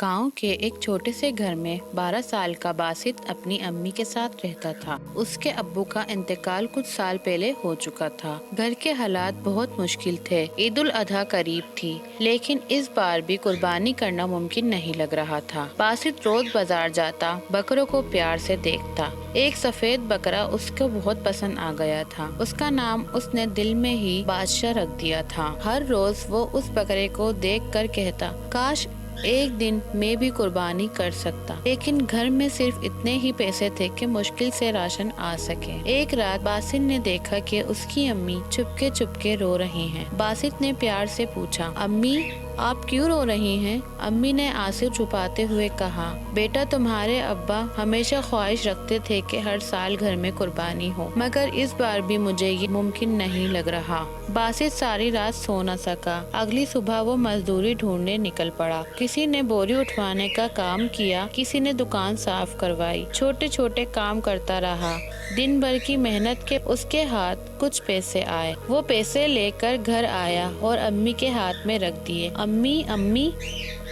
गांव के एक छोटे से घर में 12 साल का बासित अपनी अम्मी के साथ रहता था। उसके अब्बू का इंतकाल कुछ साल पहले हो चुका था। घर के हालात बहुत मुश्किल थे। ईद उल अधा करीब थी, लेकिन इस बार भी कुर्बानी करना मुमकिन नहीं लग रहा था। बासित रोज बाजार जाता, बकरों को प्यार से देखता। एक सफेद बकरा उसको बहुत पसंद आ गया था। उसका नाम उसने दिल में ही बादशाह रख दिया था। हर रोज वो उस बकरे को देख कर कहता, काश एक दिन मैं भी कुर्बानी कर सकता, लेकिन घर में सिर्फ इतने ही पैसे थे कि मुश्किल से राशन आ सके। एक रात बासित ने देखा कि उसकी अम्मी चुपके चुपके रो रही हैं। बासित ने प्यार से पूछा, अम्मी आप क्यों रो रही हैं? अम्मी ने आंसू छुपाते हुए कहा, बेटा तुम्हारे अब्बा हमेशा ख्वाहिश रखते थे कि हर साल घर में कुर्बानी हो, मगर इस बार भी मुझे ये मुमकिन नहीं लग रहा। बासित सारी रात सो न सका। अगली सुबह वो मजदूरी ढूंढने निकल पड़ा। किसी ने बोरी उठवाने का काम किया, किसी ने दुकान साफ करवाई। छोटे छोटे काम करता रहा। दिन भर की मेहनत के उसके हाथ कुछ पैसे आए। वो पैसे लेकर घर आया और अम्मी के हाथ में रख दिए। अम्मी अम्मी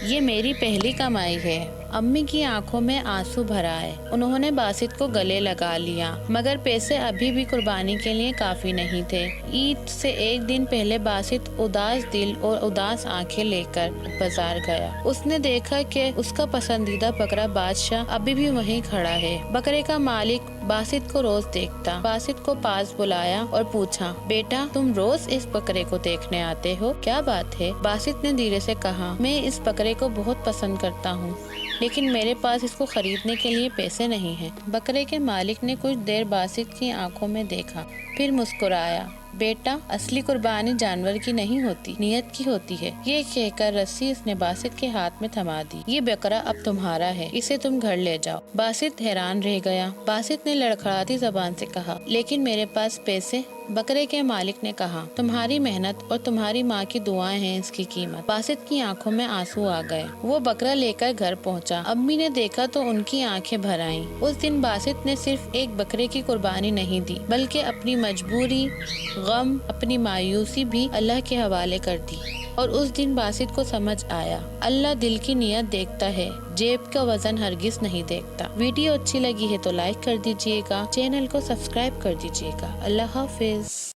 ये मेरी पहली कमाई है। अम्मी की आंखों में आंसू भर आए। उन्होंने बासित को गले लगा लिया, मगर पैसे अभी भी कुर्बानी के लिए काफी नहीं थे। ईद से एक दिन पहले बासित उदास दिल और उदास आंखें लेकर बाजार गया। उसने देखा कि उसका पसंदीदा बकरा बादशाह अभी भी वहीं खड़ा है। बकरे का मालिक बासित को रोज देखता। बासित को पास बुलाया और पूछा, बेटा तुम रोज इस बकरे को देखने आते हो, क्या बात है? बासित ने धीरे से कहा, मैं इस बकरे को बहुत पसंद करता हूँ, लेकिन मेरे पास इसको खरीदने के लिए पैसे नहीं हैं। बकरे के मालिक ने कुछ देर बासित की आंखों में देखा, फिर मुस्कुराया, बेटा असली कुर्बानी जानवर की नहीं होती, नियत की होती है। ये कहकर रस्सी उसने बासित के हाथ में थमा दी। ये बकरा अब तुम्हारा है, इसे तुम घर ले जाओ। बासित हैरान रह गया। बासित ने लड़खड़ाती जबान से कहा, लेकिन मेरे पास पैसे? बकरे के मालिक ने कहा, तुम्हारी मेहनत और तुम्हारी माँ की दुआएं हैं इसकी कीमत। बासित की आंखों में आंसू आ गए। वो बकरा लेकर घर पहुँचा। अम्मी ने देखा तो उनकी आंखें भर आईं। उस दिन बासित ने सिर्फ एक बकरे की कुर्बानी नहीं दी, बल्कि अपनी मजबूरी, गम, अपनी मायूसी भी अल्लाह के हवाले कर दी। और उस दिन बासित को समझ आया, अल्लाह दिल की नियत देखता है, जेब का वजन हरगिज नहीं देखता। वीडियो अच्छी लगी है तो लाइक कर दीजिएगा, चैनल को सब्सक्राइब कर दीजिएगा। अल्लाह हाफिज।